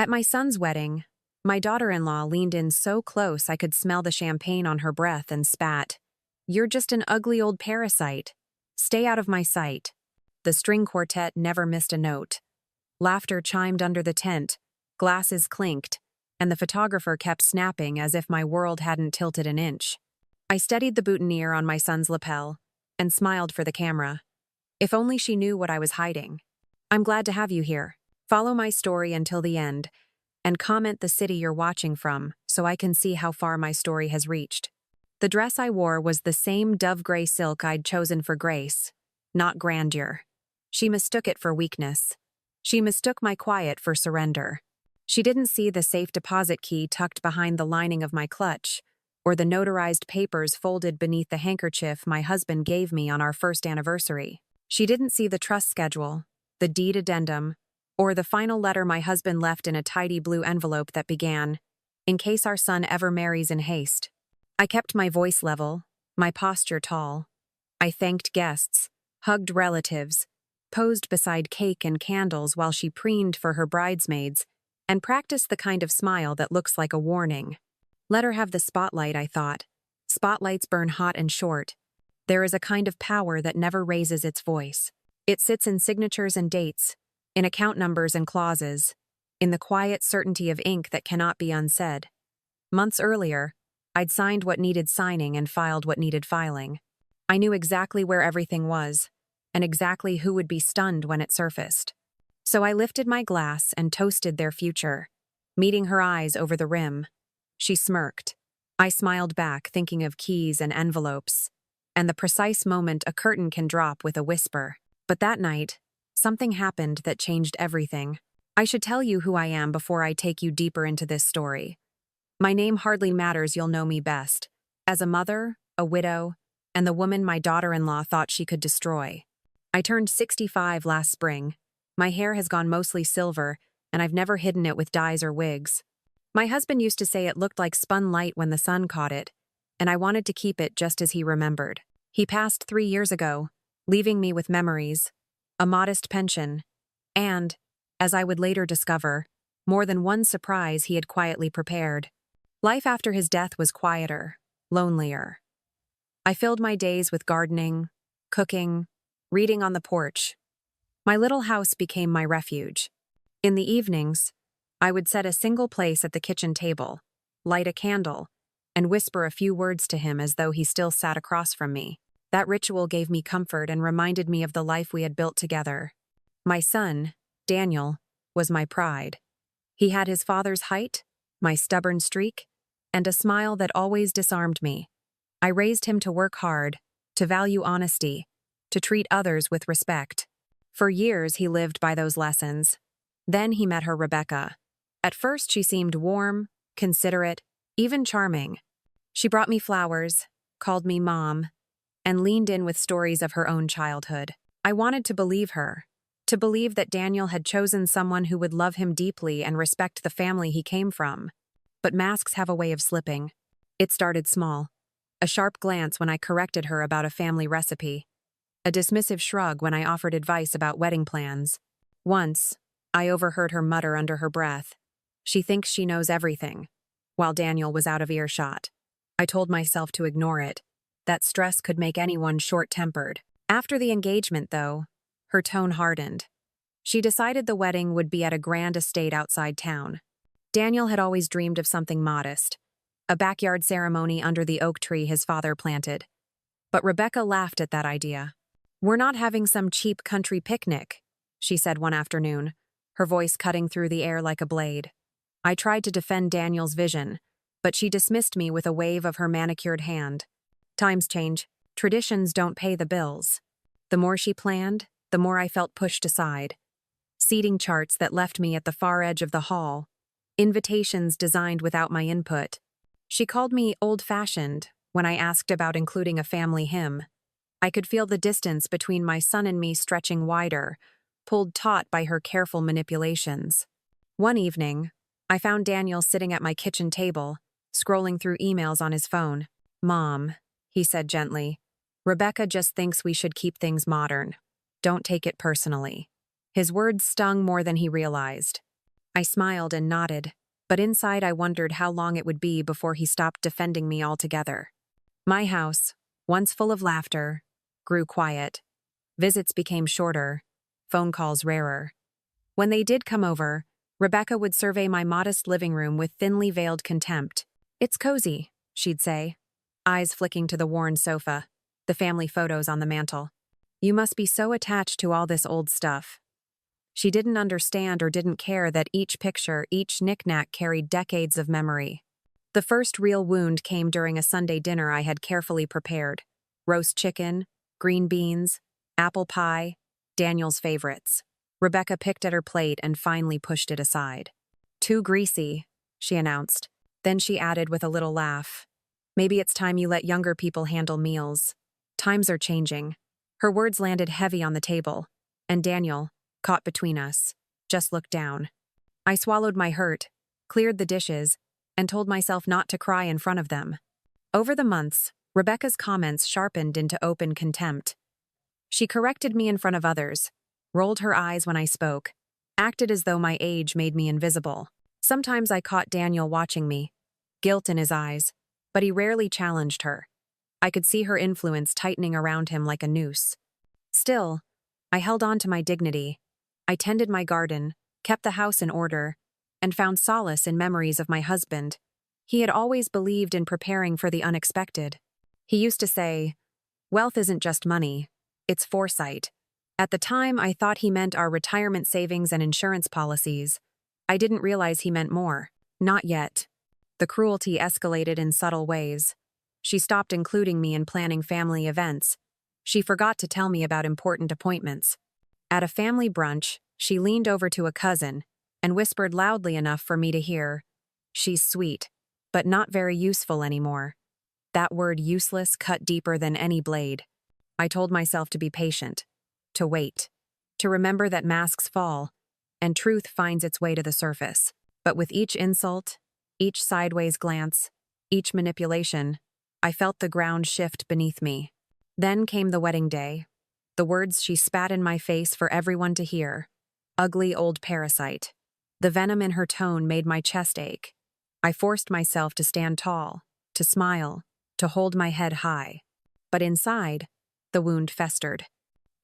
At my son's wedding, my daughter-in-law leaned in so close I could smell the champagne on her breath and spat, "You're just an ugly old parasite. Stay out of my sight." The string quartet never missed a note. Laughter chimed under the tent, glasses clinked, and the photographer kept snapping as if my world hadn't tilted an inch. I steadied the boutonniere on my son's lapel and smiled for the camera. If only she knew what I was hiding. "I'm glad to have you here. Follow my story until the end, and comment the city you're watching from so I can see how far my story has reached." The dress I wore was the same dove-gray silk I'd chosen for grace, not grandeur. She mistook it for weakness. She mistook my quiet for surrender. She didn't see the safe deposit key tucked behind the lining of my clutch, or the notarized papers folded beneath the handkerchief my husband gave me on our first anniversary. She didn't see the trust schedule, the deed addendum, or the final letter my husband left in a tidy blue envelope that began, "In case our son ever marries in haste." I kept my voice level, my posture tall. I thanked guests, hugged relatives, posed beside cake and candles while she preened for her bridesmaids, and practiced the kind of smile that looks like a warning. Let her have the spotlight, I thought. Spotlights burn hot and short. There is a kind of power that never raises its voice. It sits in signatures and dates, in account numbers and clauses, in the quiet certainty of ink that cannot be unsaid. Months earlier, I'd signed what needed signing and filed what needed filing. I knew exactly where everything was, and exactly who would be stunned when it surfaced. So I lifted my glass and toasted their future, meeting her eyes over the rim. She smirked. I smiled back, thinking of keys and envelopes, and the precise moment a curtain can drop with a whisper. But that night, something happened that changed everything. I should tell you who I am before I take you deeper into this story. My name hardly matters, you'll know me best. As a mother, a widow, and the woman my daughter-in-law thought she could destroy. I turned 65 last spring. My hair has gone mostly silver, and I've never hidden it with dyes or wigs. My husband used to say it looked like spun light when the sun caught it, and I wanted to keep it just as he remembered. He passed 3 years ago, leaving me with memories, a modest pension, and, as I would later discover, more than one surprise he had quietly prepared. Life after his death was quieter, lonelier. I filled my days with gardening, cooking, reading on the porch. My little house became my refuge. In the evenings, I would set a single place at the kitchen table, light a candle, and whisper a few words to him as though he still sat across from me. That ritual gave me comfort and reminded me of the life we had built together. My son, Daniel, was my pride. He had his father's height, my stubborn streak, and a smile that always disarmed me. I raised him to work hard, to value honesty, to treat others with respect. For years he lived by those lessons. Then he met her Rebecca. At first she seemed warm, considerate, even charming. She brought me flowers, called me Mom, and leaned in with stories of her own childhood. I wanted to believe her, to believe that Daniel had chosen someone who would love him deeply and respect the family he came from. But masks have a way of slipping. It started small. A sharp glance when I corrected her about a family recipe. A dismissive shrug when I offered advice about wedding plans. Once, I overheard her mutter under her breath, "She thinks she knows everything," while Daniel was out of earshot. I told myself to ignore it. That stress could make anyone short-tempered. After the engagement, though, her tone hardened. She decided the wedding would be at a grand estate outside town. Daniel had always dreamed of something modest, a backyard ceremony under the oak tree his father planted. But Rebecca laughed at that idea. "We're not having some cheap country picnic," she said one afternoon, her voice cutting through the air like a blade. I tried to defend Daniel's vision, but she dismissed me with a wave of her manicured hand. Times change. Traditions don't pay the bills. The more she planned, the more I felt pushed aside. Seating charts that left me at the far edge of the hall. Invitations designed without my input. She called me old-fashioned when I asked about including a family hymn. I could feel the distance between my son and me stretching wider, pulled taut by her careful manipulations. One evening, I found Daniel sitting at my kitchen table, scrolling through emails on his phone. "Mom," he said gently, "Rebecca just thinks we should keep things modern. Don't take it personally." His words stung more than he realized. I smiled and nodded, but inside I wondered how long it would be before he stopped defending me altogether. My house, once full of laughter, grew quiet. Visits became shorter, phone calls rarer. When they did come over, Rebecca would survey my modest living room with thinly veiled contempt. "It's cozy," she'd say, eyes flicking to the worn sofa, the family photos on the mantel. "You must be so attached to all this old stuff." She didn't understand or didn't care that each picture, each knick-knack carried decades of memory. The first real wound came during a Sunday dinner I had carefully prepared. Roast chicken, green beans, apple pie, Daniel's favorites. Rebecca picked at her plate and finally pushed it aside. "Too greasy," she announced. Then she added with a little laugh, "Maybe it's time you let younger people handle meals. Times are changing." Her words landed heavy on the table, and Daniel, caught between us, just looked down. I swallowed my hurt, cleared the dishes, and told myself not to cry in front of them. Over the months, Rebecca's comments sharpened into open contempt. She corrected me in front of others, rolled her eyes when I spoke, acted as though my age made me invisible. Sometimes I caught Daniel watching me, guilt in his eyes, but he rarely challenged her. I could see her influence tightening around him like a noose. Still, I held on to my dignity. I tended my garden, kept the house in order, and found solace in memories of my husband. He had always believed in preparing for the unexpected. He used to say, "Wealth isn't just money, it's foresight." At the time, I thought he meant our retirement savings and insurance policies. I didn't realize he meant more. Not yet. The cruelty escalated in subtle ways. She stopped including me in planning family events. She forgot to tell me about important appointments. At a family brunch, she leaned over to a cousin and whispered loudly enough for me to hear, "She's sweet, but not very useful anymore." That word useless cut deeper than any blade. I told myself to be patient, to wait, to remember that masks fall, and truth finds its way to the surface. But with each insult, each sideways glance, each manipulation, I felt the ground shift beneath me. Then came the wedding day. The words she spat in my face for everyone to hear. "Ugly old parasite." The venom in her tone made my chest ache. I forced myself to stand tall, to smile, to hold my head high. But inside, the wound festered.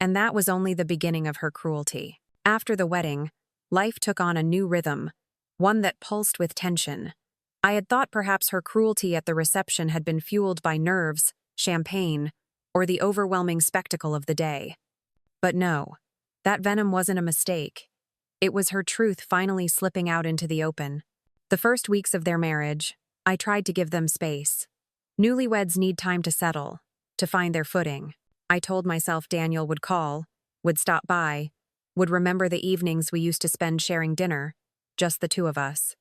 And that was only the beginning of her cruelty. After the wedding, life took on a new rhythm, one that pulsed with tension. I had thought perhaps her cruelty at the reception had been fueled by nerves, champagne, or the overwhelming spectacle of the day. But no, that venom wasn't a mistake. It was her truth finally slipping out into the open. The first weeks of their marriage, I tried to give them space. Newlyweds need time to settle, to find their footing. I told myself Daniel would call, would stop by, would remember the evenings we used to spend sharing dinner, just the two of us.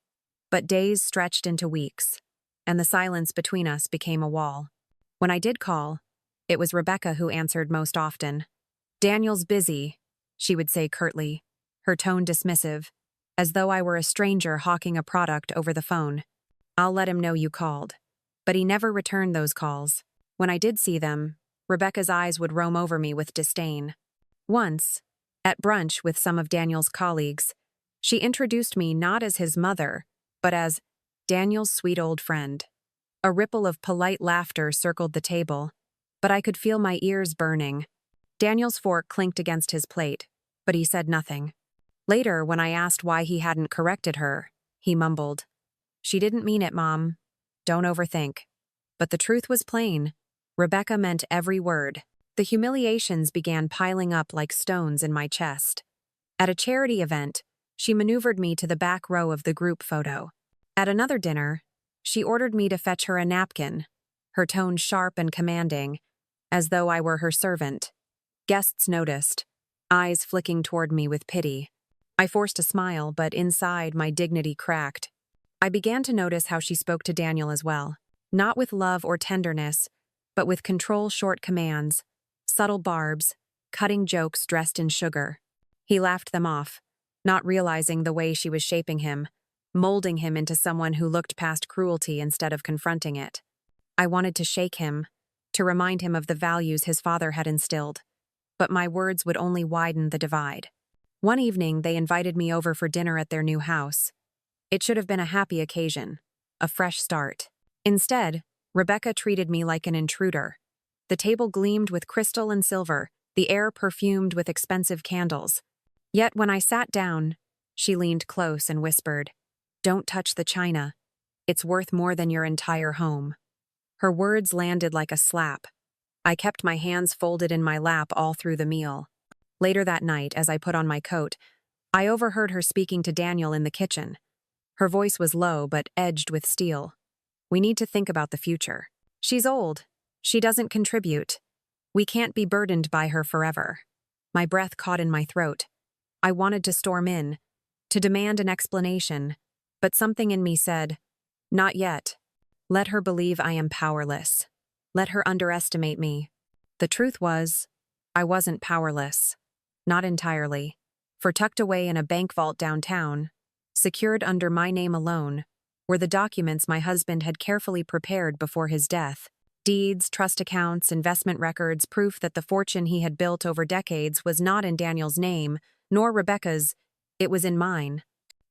But days stretched into weeks, and the silence between us became a wall. When I did call, it was Rebecca who answered most often. "Daniel's busy," she would say curtly, her tone dismissive, as though I were a stranger hawking a product over the phone. "I'll let him know you called." But he never returned those calls. When I did see them, Rebecca's eyes would roam over me with disdain. Once, at brunch with some of Daniel's colleagues, she introduced me not as his mother, but as Daniel's sweet old friend. A ripple of polite laughter circled the table, but I could feel my ears burning. Daniel's fork clinked against his plate, but he said nothing. Later, when I asked why he hadn't corrected her, he mumbled, "She didn't mean it, Mom. Don't overthink." But the truth was plain. Rebecca meant every word. The humiliations began piling up like stones in my chest. At a charity event, she maneuvered me to the back row of the group photo. At another dinner, she ordered me to fetch her a napkin, her tone sharp and commanding, as though I were her servant. Guests noticed, eyes flicking toward me with pity. I forced a smile, but inside my dignity cracked. I began to notice how she spoke to Daniel as well. Not with love or tenderness, but with control-short commands, subtle barbs, cutting jokes dressed in sugar. He laughed them off, not realizing the way she was shaping him, molding him into someone who looked past cruelty instead of confronting it. I wanted to shake him, to remind him of the values his father had instilled, but my words would only widen the divide. One evening, they invited me over for dinner at their new house. It should have been a happy occasion, a fresh start. Instead, Rebecca treated me like an intruder. The table gleamed with crystal and silver, the air perfumed with expensive candles. Yet when I sat down, she leaned close and whispered, "Don't touch the china. It's worth more than your entire home." Her words landed like a slap. I kept my hands folded in my lap all through the meal. Later that night, as I put on my coat, I overheard her speaking to Daniel in the kitchen. Her voice was low but edged with steel. "We need to think about the future. She's old. She doesn't contribute. We can't be burdened by her forever." My breath caught in my throat. I wanted to storm in, to demand an explanation, but something in me said, "Not yet. Let her believe I am powerless. Let her underestimate me." The truth was, I wasn't powerless. Not entirely. For tucked away in a bank vault downtown, secured under my name alone, were the documents my husband had carefully prepared before his death. Deeds, trust accounts, investment records, proof that the fortune he had built over decades was not in Daniel's name, nor Rebecca's, it was in mine.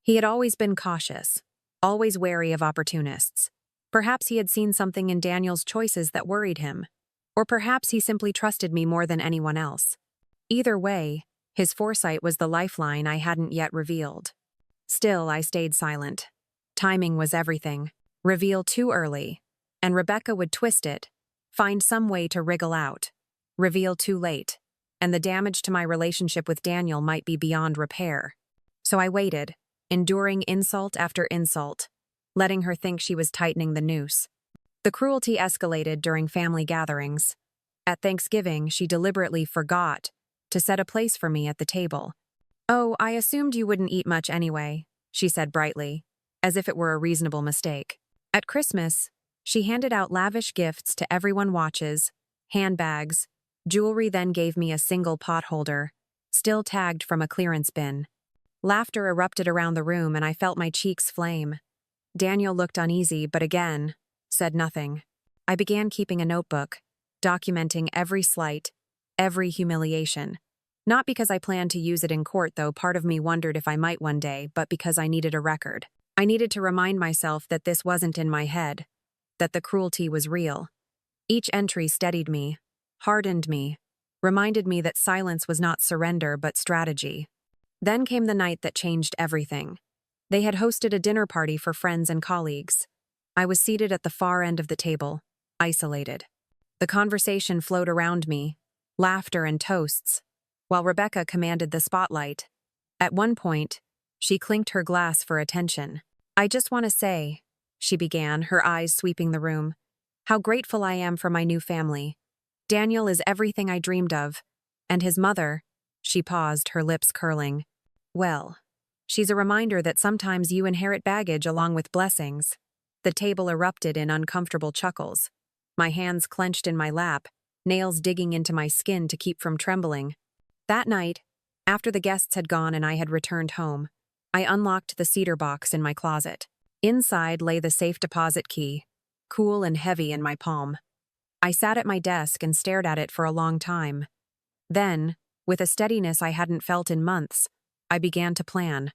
He had always been cautious, always wary of opportunists. Perhaps he had seen something in Daniel's choices that worried him. Or perhaps he simply trusted me more than anyone else. Either way, his foresight was the lifeline I hadn't yet revealed. Still, I stayed silent. Timing was everything. Reveal too early, and Rebecca would twist it, find some way to wriggle out. Reveal too late, and the damage to my relationship with Daniel might be beyond repair. So I waited, enduring insult after insult, letting her think she was tightening the noose. The cruelty escalated during family gatherings. At Thanksgiving, she deliberately forgot to set a place for me at the table. "Oh, I assumed you wouldn't eat much anyway," she said brightly, as if it were a reasonable mistake. At Christmas, she handed out lavish gifts to everyone: watches, handbags, jewelry, then gave me a single pot holder, still tagged from a clearance bin. Laughter erupted around the room and I felt my cheeks flame. Daniel looked uneasy, but again, said nothing. I began keeping a notebook, documenting every slight, every humiliation. Not because I planned to use it in court, though part of me wondered if I might one day, but because I needed a record. I needed to remind myself that this wasn't in my head, that the cruelty was real. Each entry steadied me, hardened me, reminded me that silence was not surrender but strategy. Then came the night that changed everything. They had hosted a dinner party for friends and colleagues. I was seated at the far end of the table, isolated. The conversation flowed around me, laughter and toasts, while Rebecca commanded the spotlight. At one point, she clinked her glass for attention. "I just want to say," she began, her eyes sweeping the room, "how grateful I am for my new family. Daniel is everything I dreamed of, and his mother," she paused, her lips curling, "well, she's a reminder that sometimes you inherit baggage along with blessings." The table erupted in uncomfortable chuckles. My hands clenched in my lap, nails digging into my skin to keep from trembling. That night, after the guests had gone and I had returned home, I unlocked the cedar box in my closet. Inside lay the safe deposit key, cool and heavy in my palm. I sat at my desk and stared at it for a long time. Then, with a steadiness I hadn't felt in months, I began to plan.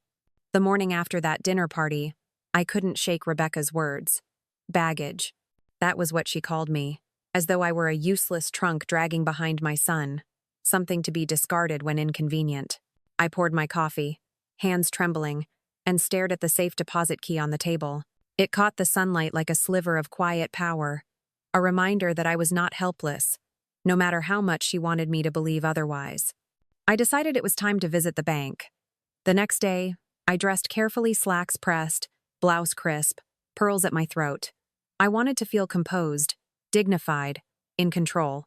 The morning after that dinner party, I couldn't shake Rebecca's words. Baggage. That was what she called me, as though I were a useless trunk dragging behind my son, something to be discarded when inconvenient. I poured my coffee, hands trembling, and stared at the safe deposit key on the table. It caught the sunlight like a sliver of quiet power, a reminder that I was not helpless, no matter how much she wanted me to believe otherwise. I decided it was time to visit the bank. The next day, I dressed carefully, slacks pressed, blouse crisp, pearls at my throat. I wanted to feel composed, dignified, in control.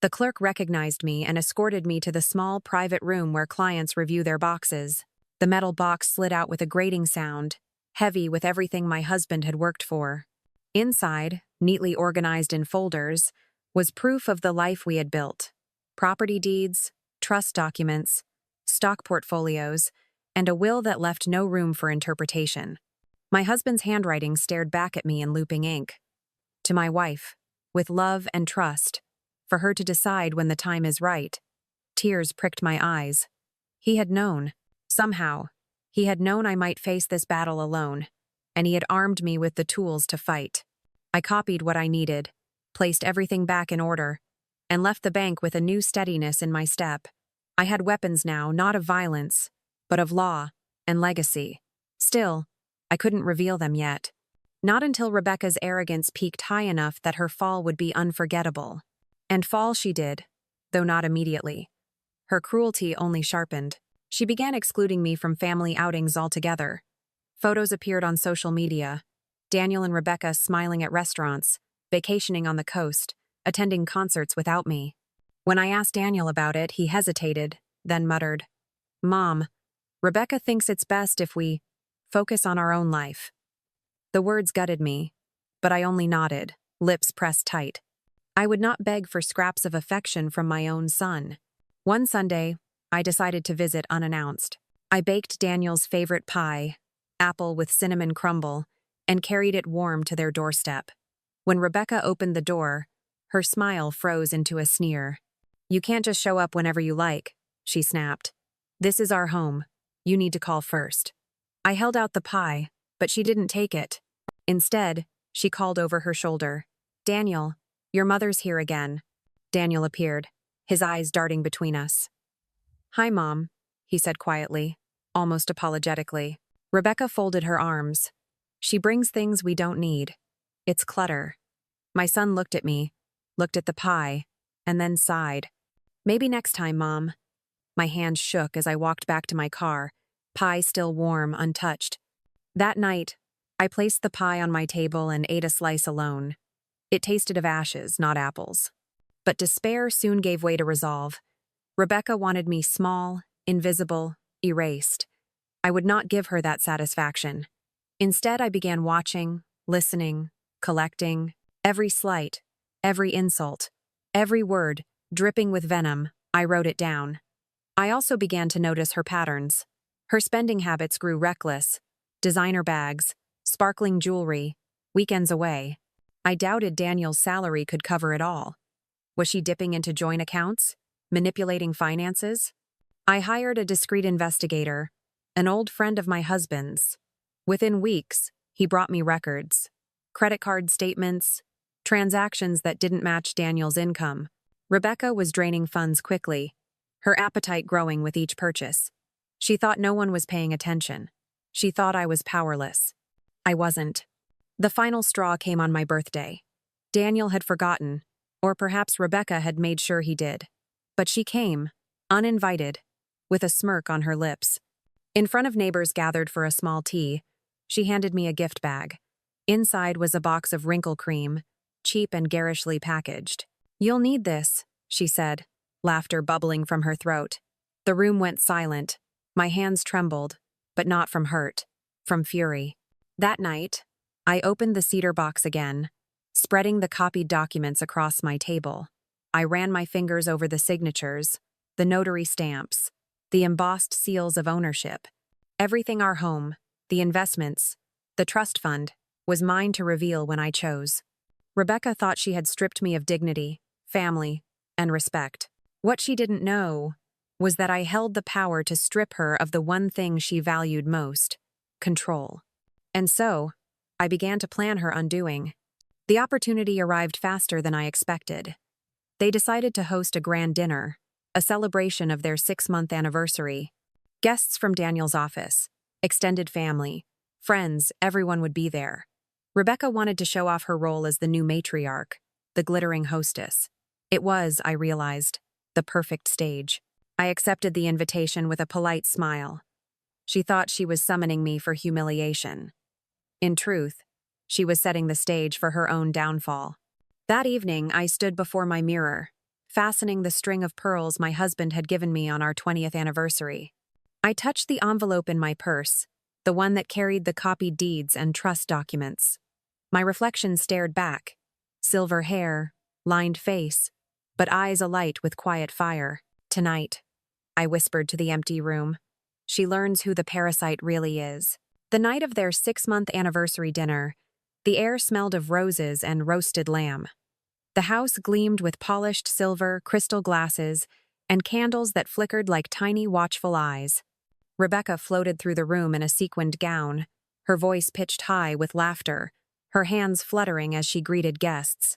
The clerk recognized me and escorted me to the small private room where clients review their boxes. The metal box slid out with a grating sound, heavy with everything my husband had worked for. Inside, neatly organized in folders, was proof of the life we had built: property deeds, trust documents, stock portfolios, and a will that left no room for interpretation. My husband's handwriting stared back at me in looping ink. To my wife, with love and trust, for her to decide when the time is right. Tears pricked my eyes. He had known. Somehow, he had known I might face this battle alone, and he had armed me with the tools to fight. I copied what I needed, placed everything back in order, and left the bank with a new steadiness in my step. I had weapons now, not of violence, but of law and legacy. Still, I couldn't reveal them yet. Not until Rebecca's arrogance peaked high enough that her fall would be unforgettable. And fall she did, though not immediately. Her cruelty only sharpened. She began excluding me from family outings altogether. Photos appeared on social media. Daniel and Rebecca smiling at restaurants, vacationing on the coast, attending concerts without me. When I asked Daniel about it, he hesitated, then muttered, "Mom, Rebecca thinks it's best if we focus on our own life." The words gutted me, but I only nodded, lips pressed tight. I would not beg for scraps of affection from my own son. One Sunday, I decided to visit unannounced. I baked Daniel's favorite pie, apple with cinnamon crumble, and carried it warm to their doorstep. When Rebecca opened the door, her smile froze into a sneer. "You can't just show up whenever you like," she snapped. "This is our home. You need to call first." I held out the pie, but she didn't take it. Instead, she called over her shoulder, "Daniel, your mother's here again." Daniel appeared, his eyes darting between us. "Hi, Mom," he said quietly, almost apologetically. Rebecca folded her arms. "She brings things we don't need. It's clutter." My son looked at me, looked at the pie, and then sighed. "Maybe next time, Mom." My hand shook as I walked back to my car, pie still warm, untouched. That night, I placed the pie on my table and ate a slice alone. It tasted of ashes, not apples. But despair soon gave way to resolve. Rebecca wanted me small, invisible, erased. I would not give her that satisfaction. Instead, I began watching, listening, collecting. Every slight, every insult, every word, dripping with venom, I wrote it down. I also began to notice her patterns. Her spending habits grew reckless. Designer bags, sparkling jewelry, weekends away. I doubted Daniel's salary could cover it all. Was she dipping into joint accounts? Manipulating finances? I hired a discreet investigator, an old friend of my husband's. Within weeks, he brought me records. Credit card statements, transactions that didn't match Daniel's income. Rebecca was draining funds quickly, her appetite growing with each purchase. She thought no one was paying attention. She thought I was powerless. I wasn't. The final straw came on my birthday. Daniel had forgotten, or perhaps Rebecca had made sure he did. But she came, uninvited, with a smirk on her lips. In front of neighbors gathered for a small tea, she handed me a gift bag. Inside was a box of wrinkle cream, cheap and garishly packaged. "You'll need this," she said, laughter bubbling from her throat. The room went silent. My hands trembled, but not from hurt, from fury. That night, I opened the cedar box again, spreading the copied documents across my table. I ran my fingers over the signatures, the notary stamps, the embossed seals of ownership. Everything our home, the investments, the trust fund, was mine to reveal when I chose. Rebecca thought she had stripped me of dignity, family, and respect. What she didn't know was that I held the power to strip her of the one thing she valued most: control. And so, I began to plan her undoing. The opportunity arrived faster than I expected. They decided to host a grand dinner, a celebration of their 6-month anniversary. Guests from Daniel's office, extended family, friends, everyone would be there. Rebecca wanted to show off her role as the new matriarch, the glittering hostess. It was, I realized, the perfect stage. I accepted the invitation with a polite smile. She thought she was summoning me for humiliation. In truth, she was setting the stage for her own downfall. That evening, I stood before my mirror, fastening the string of pearls my husband had given me on our 20th anniversary. I touched the envelope in my purse, the one that carried the copied deeds and trust documents. My reflection stared back, silver hair, lined face, but eyes alight with quiet fire. "Tonight," I whispered to the empty room, "she learns who the parasite really is." The night of their 6-month anniversary dinner, the air smelled of roses and roasted lamb. The house gleamed with polished silver, crystal glasses, and candles that flickered like tiny watchful eyes. Rebecca floated through the room in a sequined gown, her voice pitched high with laughter, her hands fluttering as she greeted guests.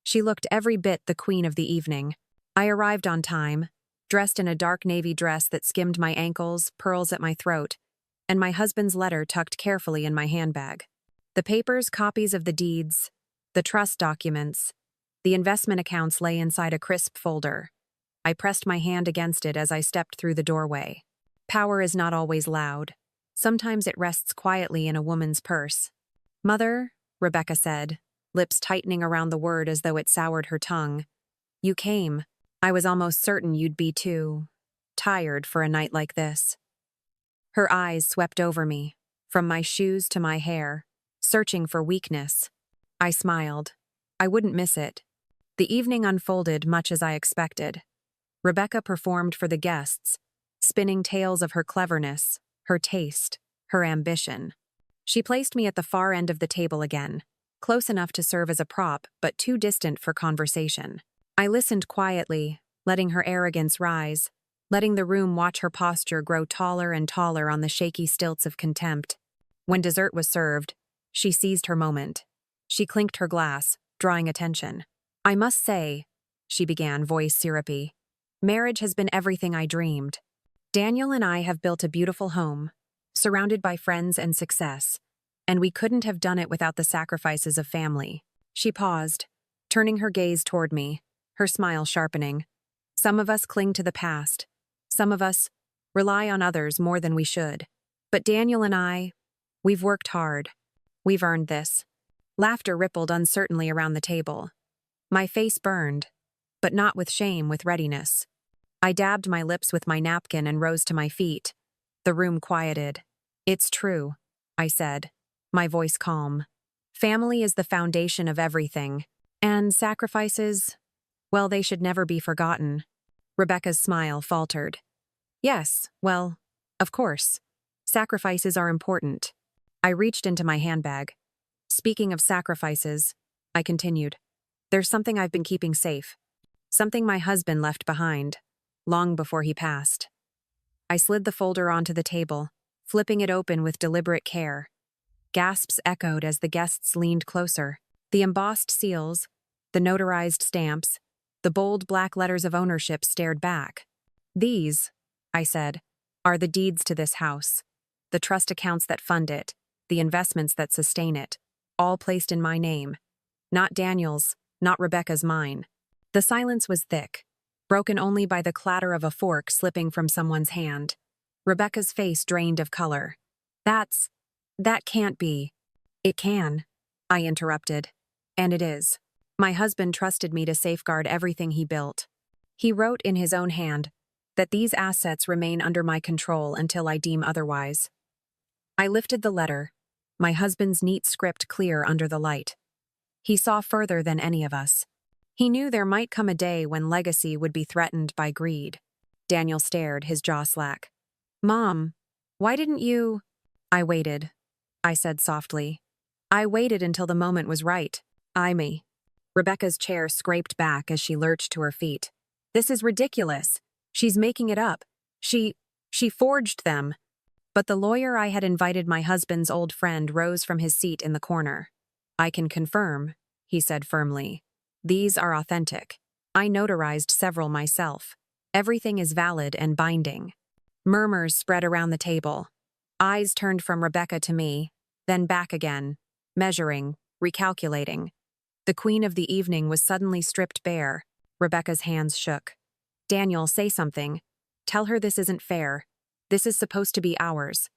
She looked every bit the queen of the evening. I arrived on time, dressed in a dark navy dress that skimmed my ankles, pearls at my throat, and my husband's letter tucked carefully in my handbag. The papers, copies of the deeds, the trust documents, the investment accounts lay inside a crisp folder. I pressed my hand against it as I stepped through the doorway. Power is not always loud. Sometimes it rests quietly in a woman's purse. "Mother," Rebecca said, lips tightening around the word as though it soured her tongue. "You came. I was almost certain you'd be too tired for a night like this." Her eyes swept over me, from my shoes to my hair, searching for weakness. I smiled. I wouldn't miss it. The evening unfolded much as I expected. Rebecca performed for the guests, spinning tales of her cleverness, her taste, her ambition. She placed me at the far end of the table again, close enough to serve as a prop, but too distant for conversation. I listened quietly, letting her arrogance rise, letting the room watch her posture grow taller and taller on the shaky stilts of contempt. When dessert was served, she seized her moment. She clinked her glass, drawing attention. "I must say," she began, voice syrupy, "marriage has been everything I dreamed. Daniel and I have built a beautiful home, surrounded by friends and success, and we couldn't have done it without the sacrifices of family." She paused, turning her gaze toward me, her smile sharpening. "Some of us cling to the past. Some of us rely on others more than we should. But Daniel and I, we've worked hard. We've earned this." Laughter rippled uncertainly around the table. My face burned, but not with shame, with readiness. I dabbed my lips with my napkin and rose to my feet. The room quieted. "It's true," I said, my voice calm. "Family is the foundation of everything, and sacrifices, well, they should never be forgotten." Rebecca's smile faltered. "Yes, well, of course. Sacrifices are important." I reached into my handbag. "Speaking of sacrifices," I continued, "there's something I've been keeping safe. Something my husband left behind, long before he passed." I slid the folder onto the table, flipping it open with deliberate care. Gasps echoed as the guests leaned closer. The embossed seals, the notarized stamps, the bold black letters of ownership stared back. "These," I said, "are the deeds to this house. The trust accounts that fund it, the investments that sustain it, all placed in my name. Not Daniel's, not Rebecca's, mine." The silence was thick, broken only by the clatter of a fork slipping from someone's hand. Rebecca's face drained of color. That can't be." "It can," I interrupted. "And it is. My husband trusted me to safeguard everything he built. He wrote in his own hand that these assets remain under my control until I deem otherwise." I lifted the letter, my husband's neat script clear under the light. He saw further than any of us. He knew there might come a day when legacy would be threatened by greed. Daniel stared, his jaw slack. "Mom, why didn't you—" "I waited," I said softly. "I waited until the moment was right. Me." Rebecca's chair scraped back as she lurched to her feet. "This is ridiculous. She's making it up. She forged them." But the lawyer I had invited, my husband's old friend, rose from his seat in the corner. "I can confirm," he said firmly. "These are authentic. I notarized several myself. Everything is valid and binding." Murmurs spread around the table. Eyes turned from Rebecca to me, then back again, measuring, recalculating. The queen of the evening was suddenly stripped bare. Rebecca's hands shook. "Daniel, say something. Tell her this isn't fair. This is supposed to be ours."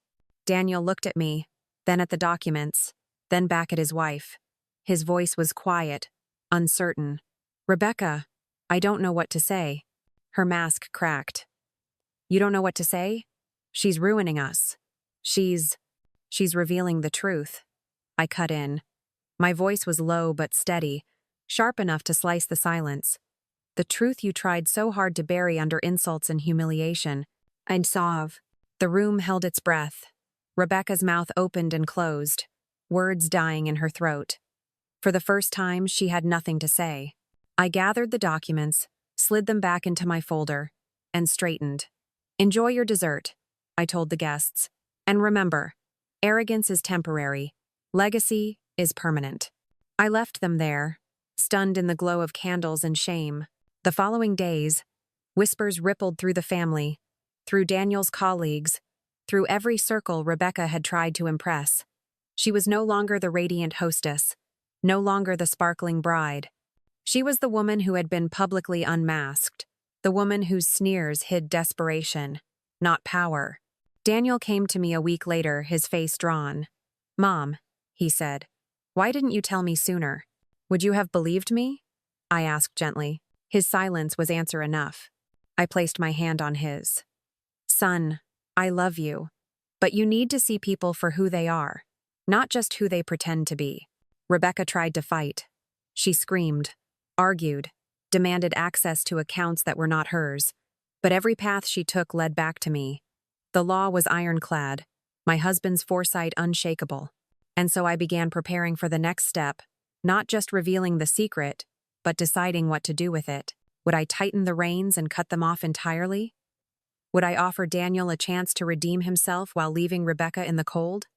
Daniel looked at me, then at the documents, then back at his wife. His voice was quiet, uncertain. "Rebecca, I don't know what to say." Her mask cracked. "You don't know what to say? She's ruining us. She's revealing the truth." I cut in. My voice was low but steady, sharp enough to slice the silence. "The truth you tried so hard to bury under insults and humiliation. And Sav." The room held its breath. Rebecca's mouth opened and closed, words dying in her throat. For the first time, she had nothing to say. I gathered the documents, slid them back into my folder, and straightened. "Enjoy your dessert," I told the guests. And remember, arrogance is temporary. Legacy is permanent. I left them there, stunned in the glow of candles and shame. The following days, whispers rippled through the family, through Daniel's colleagues, through every circle Rebecca had tried to impress. She was no longer the radiant hostess, no longer the sparkling bride. She was the woman who had been publicly unmasked, the woman whose sneers hid desperation, not power. Daniel came to me a week later, his face drawn. "Mom," he said, "why didn't you tell me sooner? Would you have believed me?" I asked gently. His silence was answer enough. I placed my hand on his. "Son, I love you, but you need to see people for who they are, not just who they pretend to be." Rebecca tried to fight. She screamed, argued, demanded access to accounts that were not hers, but every path she took led back to me. The law was ironclad, my husband's foresight unshakable, and so I began preparing for the next step, not just revealing the secret, but deciding what to do with it. Would I tighten the reins and cut them off entirely? Would I offer Daniel a chance to redeem himself while leaving Rebecca in the cold?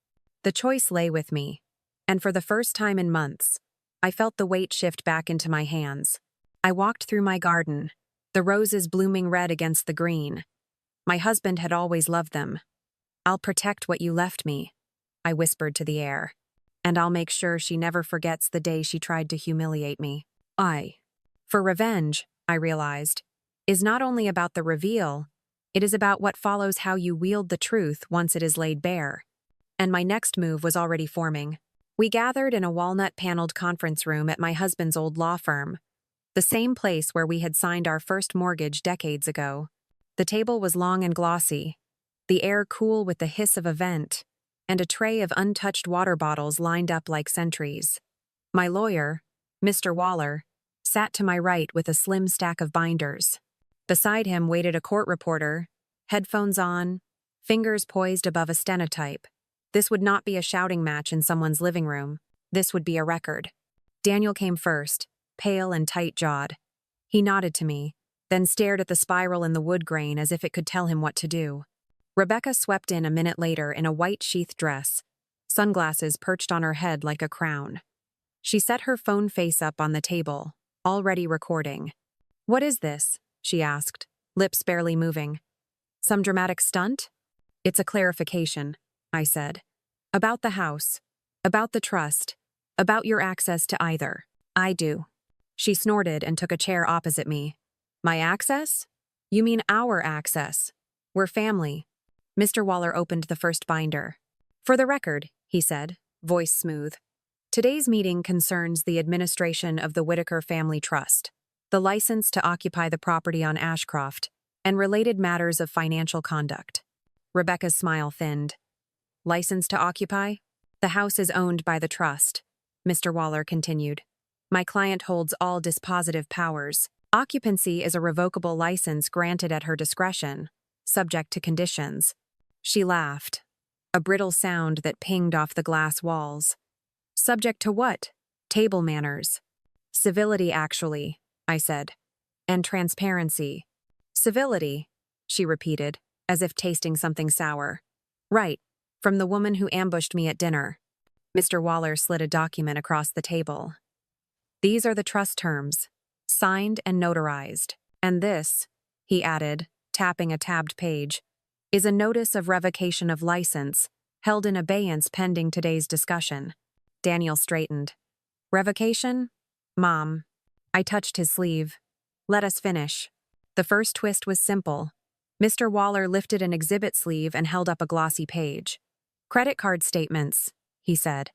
The choice lay with me, and for the first time in months, I felt the weight shift back into my hands. I walked through my garden, the roses blooming red against the green. My husband had always loved them. "I'll protect what you left me," I whispered to the air, "and I'll make sure she never forgets the day she tried to humiliate me." For revenge, I realized, is not only about the reveal, it is about what follows how you wield the truth once it is laid bare. And my next move was already forming. We gathered in a walnut-paneled conference room at my husband's old law firm, the same place where we had signed our first mortgage decades ago. The table was long and glossy, the air cool with the hiss of a vent, and a tray of untouched water bottles lined up like sentries. My lawyer, Mr. Waller, sat to my right with a slim stack of binders. Beside him waited a court reporter, headphones on, fingers poised above a stenotype. This would not be a shouting match in someone's living room. This would be a record. Daniel came first, pale and tight-jawed. He nodded to me, then stared at the spiral in the wood grain as if it could tell him what to do. Rebecca swept in a minute later in a white sheath dress, sunglasses perched on her head like a crown. She set her phone face up on the table, already recording. "What is this?" she asked, lips barely moving. "Some dramatic stunt?" "It's a clarification," I said. "About the house, about the trust, about your access to either." "I do." She snorted and took a chair opposite me. "My access? You mean our access. We're family." Mr. Waller opened the first binder. "For the record," he said, voice smooth, "today's meeting concerns the administration of the Whitaker Family Trust, the license to occupy the property on Ashcroft, and related matters of financial conduct." Rebecca's smile thinned. "License to occupy? The house is owned by the trust," Mr. Waller continued. "My client holds all dispositive powers. Occupancy is a revocable license granted at her discretion, subject to conditions." She laughed, a brittle sound that pinged off the glass walls. "Subject to what?" "Table manners." "Civility, actually," I said. "And transparency." "Civility," she repeated, as if tasting something sour. "Right, from the woman who ambushed me at dinner." Mr. Waller slid a document across the table. "These are the trust terms, signed and notarized. And this," he added, tapping a tabbed page, "is a notice of revocation of license, held in abeyance pending today's discussion." Daniel straightened. "Revocation? Mom." I touched his sleeve. "Let us finish." The first twist was simple. Mr. Waller lifted an exhibit sleeve and held up a glossy page. "Credit card statements," he said.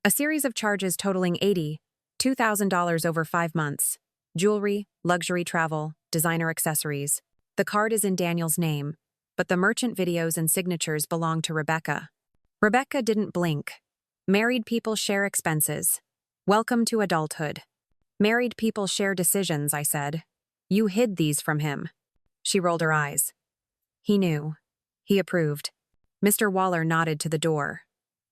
"A series of charges totaling $82,000 over 5 months. Jewelry, luxury travel, designer accessories. The card is in Daniel's name, but the merchant videos and signatures belong to Rebecca." Rebecca didn't blink. "Married people share expenses. Welcome to adulthood." "Married people share decisions," I said. "You hid these from him." She rolled her eyes. "He knew." He approved. Mr. Waller nodded to the door.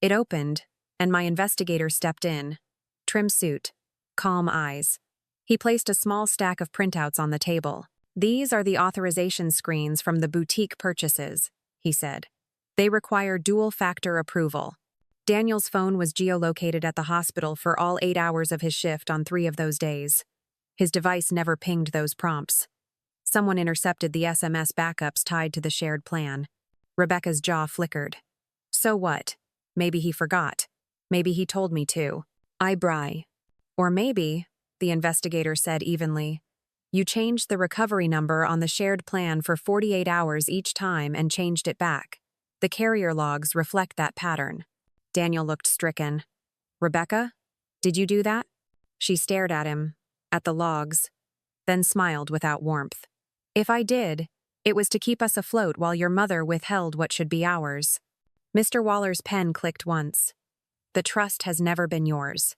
It opened, and my investigator stepped in. Trim suit, calm eyes. He placed a small stack of printouts on the table. "These are the authorization screens from the boutique purchases," he said. They require dual-factor approval. Daniel's phone was geolocated at the hospital for all 8 hours of his shift on 3 of those days. His device never pinged those prompts. Someone intercepted the SMS backups tied to the shared plan. Rebecca's jaw flickered. So what? Maybe he forgot. Maybe he told me to. I bry. Or maybe, the investigator said evenly, you changed the recovery number on the shared plan for 48 hours each time and changed it back. The carrier logs reflect that pattern. Daniel looked stricken. Rebecca? Did you do that? She stared at him, at the logs, then smiled without warmth. If I did, it was to keep us afloat while your mother withheld what should be ours. Mr. Waller's pen clicked once. The trust has never been yours.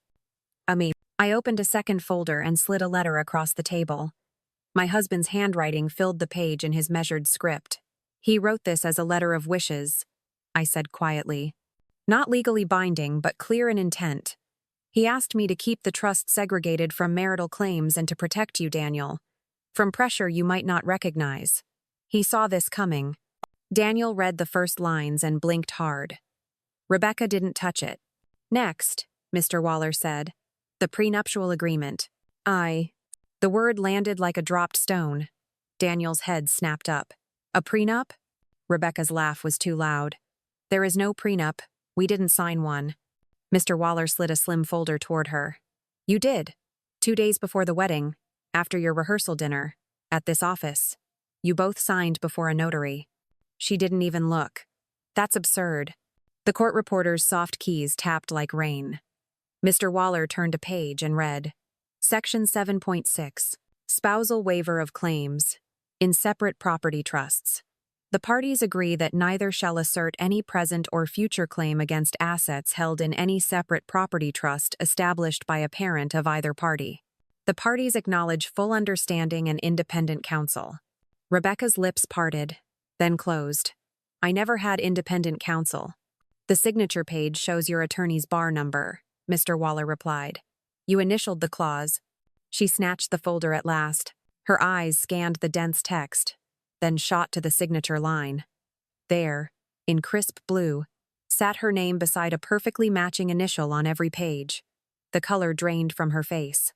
I opened a second folder and slid a letter across the table. My husband's handwriting filled the page in his measured script. He wrote this as a letter of wishes, I said quietly. Not legally binding, but clear in intent. He asked me to keep the trust segregated from marital claims and to protect you, Daniel, from pressure you might not recognize. He saw this coming. Daniel read the first lines and blinked hard. Rebecca didn't touch it. Next, Mr. Waller said, the prenuptial agreement. The word landed like a dropped stone. Daniel's head snapped up. A prenup? Rebecca's laugh was too loud. There is no prenup. We didn't sign one. Mr. Waller slid a slim folder toward her. You did. 2 days before the wedding, after your rehearsal dinner, at this office. You both signed before a notary. She didn't even look. That's absurd. The court reporter's soft keys tapped like rain. Mr. Waller turned a page and read, Section 7.6, Spousal Waiver of Claims, in separate property trusts. The parties agree that neither shall assert any present or future claim against assets held in any separate property trust established by a parent of either party. The parties acknowledge full understanding and independent counsel. Rebecca's lips parted, then closed. I never had independent counsel. The signature page shows your attorney's bar number, Mr. Waller replied. You initialed the clause. She snatched the folder at last. Her eyes scanned the dense text, then shot to the signature line. There, in crisp blue, sat her name beside a perfectly matching initial on every page. The color drained from her face.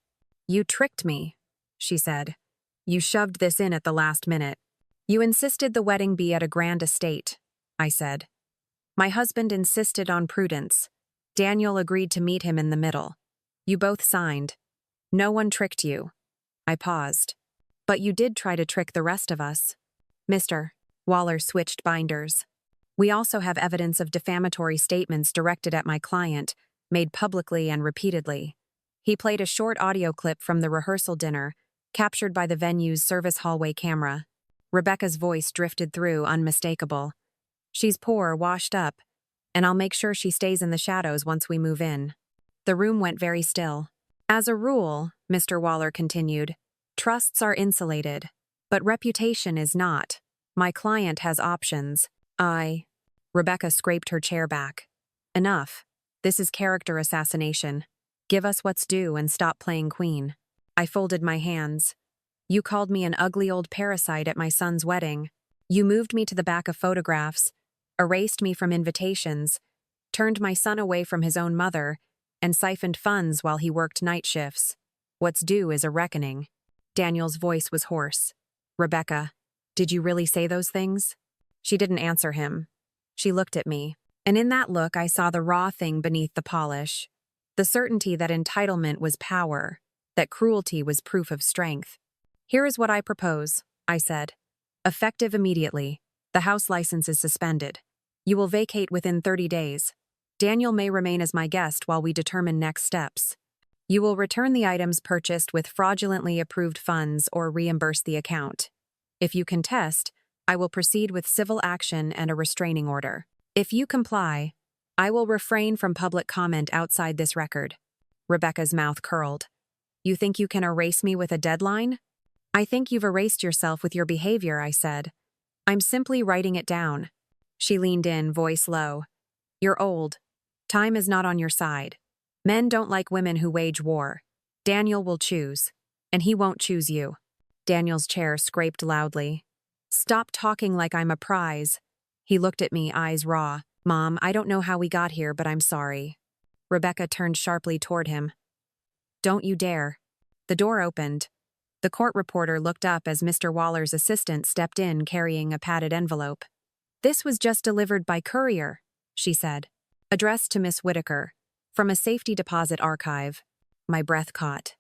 You tricked me, she said. You shoved this in at the last minute. You insisted the wedding be at a grand estate, I said. My husband insisted on prudence. Daniel agreed to meet him in the middle. You both signed. No one tricked you. I paused. But you did try to trick the rest of us. Mr. Waller switched binders. We also have evidence of defamatory statements directed at my client, made publicly and repeatedly. He played a short audio clip from the rehearsal dinner, captured by the venue's service hallway camera. Rebecca's voice drifted through, unmistakable. She's poor, washed up, and I'll make sure she stays in the shadows once we move in. The room went very still. As a rule, Mr. Waller continued, trusts are insulated, but reputation is not. My client has options. Rebecca scraped her chair back. Enough. This is character assassination. Give us what's due and stop playing queen. I folded my hands. You called me an ugly old parasite at my son's wedding. You moved me to the back of photographs, erased me from invitations, turned my son away from his own mother, and siphoned funds while he worked night shifts. What's due is a reckoning. Daniel's voice was hoarse. Rebecca, did you really say those things? She didn't answer him. She looked at me, and in that look I saw the raw thing beneath the polish. The certainty that entitlement was power, that cruelty was proof of strength. Here is what I propose, I said. Effective immediately. The house license is suspended. You will vacate within 30 days. Daniel may remain as my guest while we determine next steps. You will return the items purchased with fraudulently approved funds or reimburse the account. If you contest, I will proceed with civil action and a restraining order. If you comply, I will refrain from public comment outside this record. Rebecca's mouth curled. You think you can erase me with a deadline? I think you've erased yourself with your behavior, I said. I'm simply writing it down. She leaned in, voice low. You're old. Time is not on your side. Men don't like women who wage war. Daniel will choose, and he won't choose you. Daniel's chair scraped loudly. Stop talking like I'm a prize. He looked at me, eyes raw. Mom, I don't know how we got here, but I'm sorry. Rebecca turned sharply toward him. Don't you dare. The door opened. The court reporter looked up as Mr. Waller's assistant stepped in carrying a padded envelope. This was just delivered by courier, she said. Addressed to Miss Whitaker. From a safety deposit archive. My breath caught.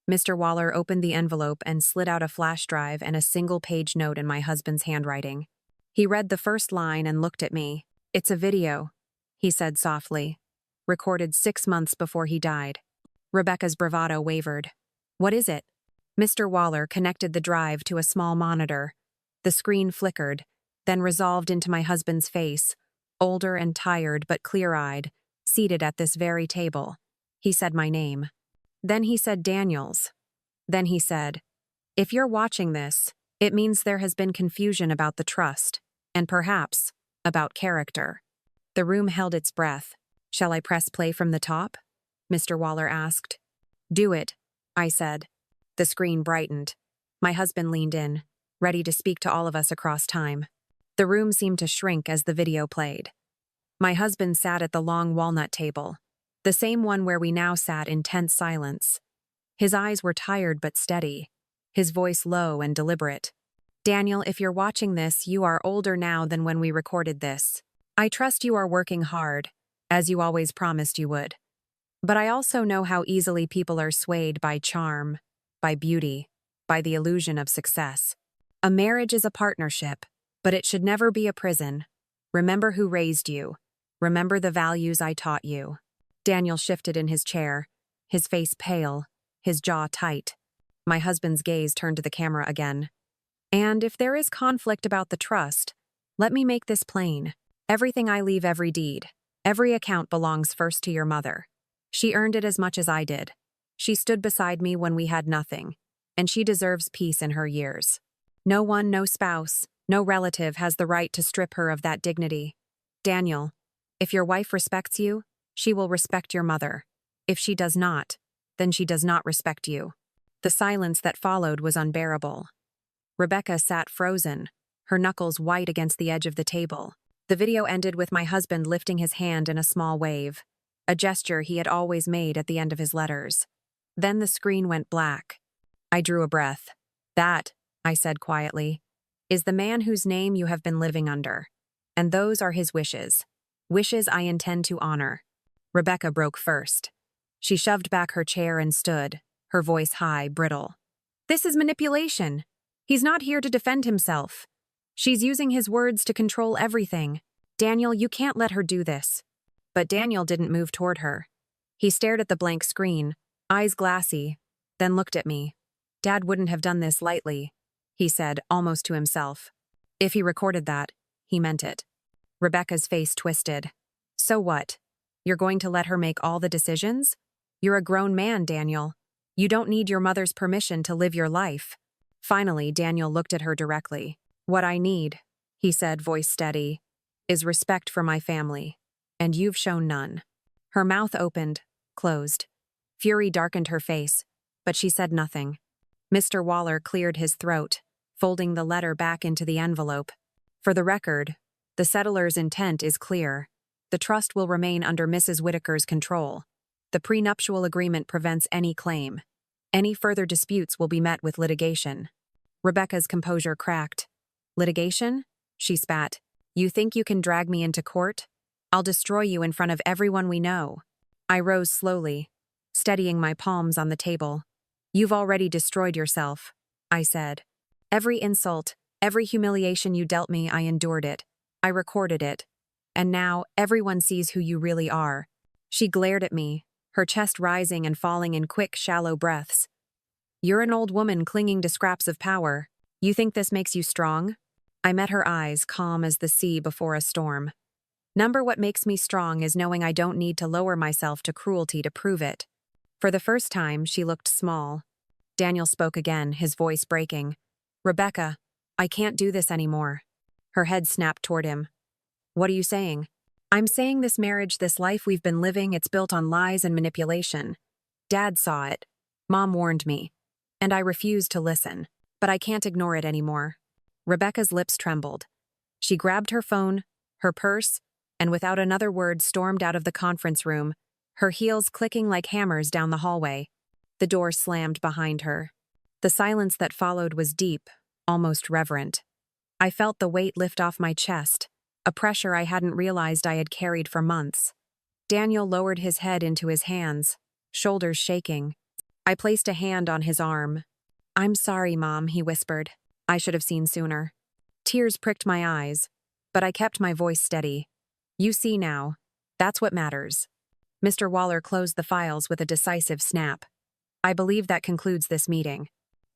Mr. Waller opened the envelope and slid out a flash drive and a single-page note in my husband's handwriting. He read the first line and looked at me. It's a video, he said softly. Recorded 6 months before he died. Rebecca's bravado wavered. What is it? Mr. Waller connected the drive to a small monitor. The screen flickered, then resolved into my husband's face, older and tired but clear-eyed, seated at this very table. He said my name. Then he said Daniel's. Then he said, if you're watching this, it means there has been confusion about the trust, and perhaps about character. The room held its breath. Shall I press play from the top? Mr. Waller asked. Do it, I said. The screen brightened. My husband leaned in, ready to speak to all of us across time. The room seemed to shrink as the video played. My husband sat at the long walnut table, the same one where we now sat in tense silence. His eyes were tired but steady, his voice low and deliberate. Daniel, if you're watching this, you are older now than when we recorded this. I trust you are working hard, as you always promised you would. But I also know how easily people are swayed by charm, by beauty, by the illusion of success. A marriage is a partnership, but it should never be a prison. Remember who raised you. Remember the values I taught you. Daniel shifted in his chair, his face pale, his jaw tight. My husband's gaze turned to the camera again. And if there is conflict about the trust, let me make this plain. Everything I leave, every deed, every account belongs first to your mother. She earned it as much as I did. She stood beside me when we had nothing, and she deserves peace in her years. No one, no spouse, no relative has the right to strip her of that dignity. Daniel, if your wife respects you, she will respect your mother. If she does not, then she does not respect you. The silence that followed was unbearable. Rebecca sat frozen, her knuckles white against the edge of the table. The video ended with my husband lifting his hand in a small wave, a gesture he had always made at the end of his letters. Then the screen went black. I drew a breath. That, I said quietly, is the man whose name you have been living under. And those are his wishes. Wishes I intend to honor. Rebecca broke first. She shoved back her chair and stood, her voice high, brittle. This is manipulation. He's not here to defend himself. She's using his words to control everything. Daniel, you can't let her do this. But Daniel didn't move toward her. He stared at the blank screen, eyes glassy, then looked at me. Dad wouldn't have done this lightly, he said, almost to himself. If he recorded that, he meant it. Rebecca's face twisted. So what? You're going to let her make all the decisions? You're a grown man, Daniel. You don't need your mother's permission to live your life. Finally, Daniel looked at her directly. What I need, he said, voice steady, is respect for my family. And you've shown none. Her mouth opened, closed. Fury darkened her face, but she said nothing. Mr. Waller cleared his throat, folding the letter back into the envelope. For the record, the settler's intent is clear. The trust will remain under Mrs. Whitaker's control. The prenuptial agreement prevents any claim. Any further disputes will be met with litigation. Rebecca's composure cracked. Litigation? She spat. You think you can drag me into court? I'll destroy you in front of everyone we know. I rose slowly, steadying my palms on the table. You've already destroyed yourself, I said. Every insult, every humiliation you dealt me, I endured it. I recorded it. And now, everyone sees who you really are. She glared at me, her chest rising and falling in quick, shallow breaths. You're an old woman clinging to scraps of power. You think this makes you strong? I met her eyes, calm as the sea before a storm. What makes me strong is knowing I don't need to lower myself to cruelty to prove it. For the first time, she looked small. Daniel spoke again, his voice breaking. Rebecca, I can't do this anymore. Her head snapped toward him. What are you saying? I'm saying this marriage, this life we've been living, it's built on lies and manipulation. Dad saw it. Mom warned me. And I refused to listen. But I can't ignore it anymore. Rebecca's lips trembled. She grabbed her phone, her purse, and without another word stormed out of the conference room, her heels clicking like hammers down the hallway. The door slammed behind her. The silence that followed was deep, almost reverent. I felt the weight lift off my chest, a pressure I hadn't realized I had carried for months. Daniel lowered his head into his hands, shoulders shaking. I placed a hand on his arm. "I'm sorry, Mom," he whispered. "I should have seen sooner." Tears pricked my eyes, but I kept my voice steady. "You see now. That's what matters." Mr. Waller closed the files with a decisive snap. "I believe that concludes this meeting."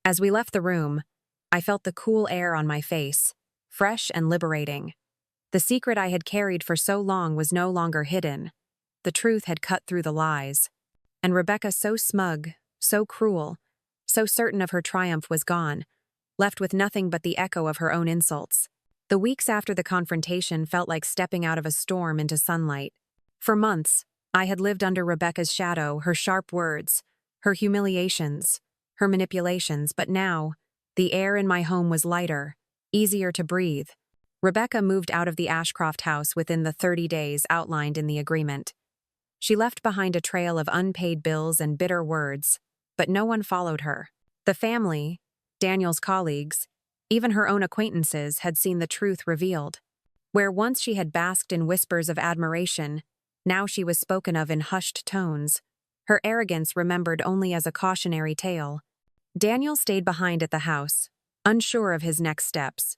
As we left the room, I felt the cool air on my face, fresh and liberating. The secret I had carried for so long was no longer hidden. The truth had cut through the lies. And Rebecca, so smug, so cruel, so certain of her triumph, was gone, left with nothing but the echo of her own insults. The weeks after the confrontation felt like stepping out of a storm into sunlight. For months, I had lived under Rebecca's shadow, her sharp words, her humiliations, her manipulations, but now, the air in my home was lighter, easier to breathe. Rebecca moved out of the Ashcroft house within the 30 days outlined in the agreement. She left behind a trail of unpaid bills and bitter words, but no one followed her. The family, Daniel's colleagues, even her own acquaintances had seen the truth revealed. Where once she had basked in whispers of admiration, now she was spoken of in hushed tones, her arrogance remembered only as a cautionary tale. Daniel stayed behind at the house, unsure of his next steps.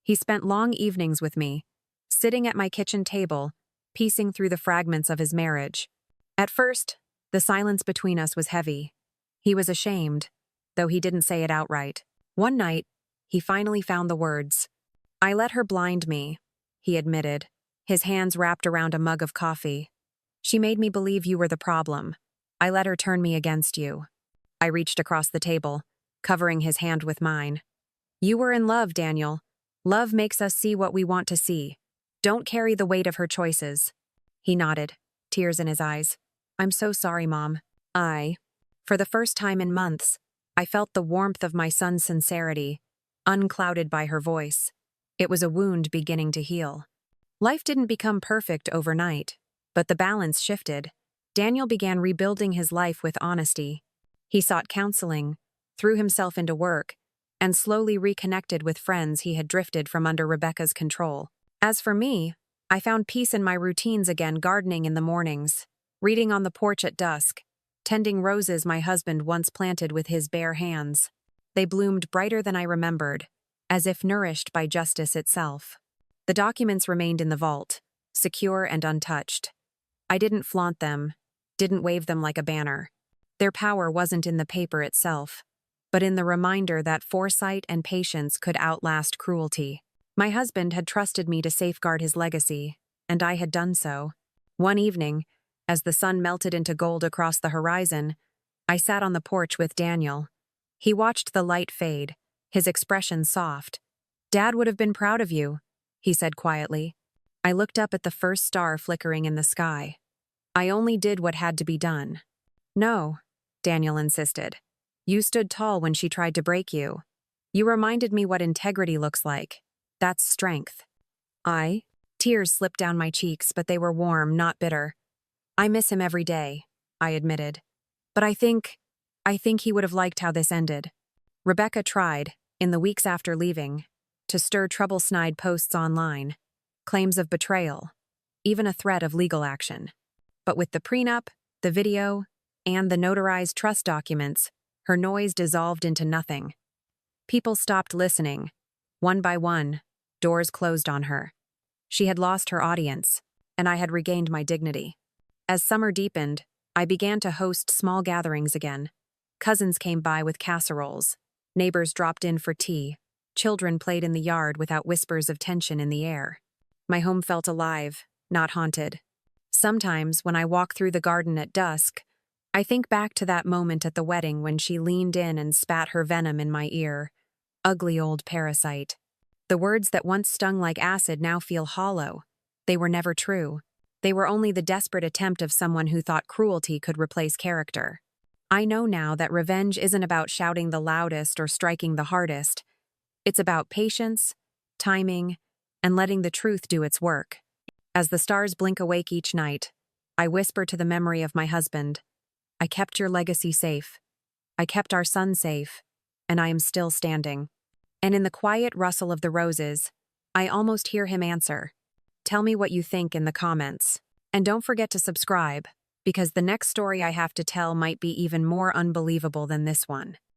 He spent long evenings with me, sitting at my kitchen table, piecing through the fragments of his marriage. At first, the silence between us was heavy. He was ashamed, though he didn't say it outright. One night, he finally found the words. "I let her blind me," he admitted, his hands wrapped around a mug of coffee. "She made me believe you were the problem. I let her turn me against you." I reached across the table, covering his hand with mine. "You were in love, Daniel. Love makes us see what we want to see. Don't carry the weight of her choices." He nodded, tears in his eyes. "I'm so sorry, Mom." For the first time in months, I felt the warmth of my son's sincerity, unclouded by her voice. It was a wound beginning to heal. Life didn't become perfect overnight, but the balance shifted. Daniel began rebuilding his life with honesty. He sought counseling, threw himself into work, and slowly reconnected with friends he had drifted from under Rebecca's control. As for me, I found peace in my routines again, gardening in the mornings, reading on the porch at dusk, tending roses my husband once planted with his bare hands. They bloomed brighter than I remembered, as if nourished by justice itself. The documents remained in the vault, secure and untouched. I didn't flaunt them, didn't wave them like a banner. Their power wasn't in the paper itself, but in the reminder that foresight and patience could outlast cruelty. My husband had trusted me to safeguard his legacy, and I had done so. One evening, as the sun melted into gold across the horizon, I sat on the porch with Daniel. He watched the light fade, his expression soft. "Dad would have been proud of you," he said quietly. I looked up at the first star flickering in the sky. "I only did what had to be done." "No," Daniel insisted. "You stood tall when she tried to break you. You reminded me what integrity looks like. That's strength." Tears slipped down my cheeks, but they were warm, not bitter. "I miss him every day," I admitted. "But I think he would have liked how this ended." Rebecca tried, in the weeks after leaving, to stir trouble-snide posts online, claims of betrayal, even a threat of legal action. But with the prenup, the video, and the notarized trust documents, her noise dissolved into nothing. People stopped listening. One by one, doors closed on her. She had lost her audience, and I had regained my dignity. As summer deepened, I began to host small gatherings again. Cousins came by with casseroles. Neighbors dropped in for tea. Children played in the yard without whispers of tension in the air. My home felt alive, not haunted. Sometimes, when I walk through the garden at dusk, I think back to that moment at the wedding when she leaned in and spat her venom in my ear. Ugly old parasite. The words that once stung like acid now feel hollow. They were never true. They were only the desperate attempt of someone who thought cruelty could replace character. I know now that revenge isn't about shouting the loudest or striking the hardest. It's about patience, timing, and letting the truth do its work. As the stars blink awake each night, I whisper to the memory of my husband, I kept your legacy safe. I kept our son safe, and I am still standing. And in the quiet rustle of the roses, I almost hear him answer. Tell me what you think in the comments. And don't forget to subscribe, because the next story I have to tell might be even more unbelievable than this one.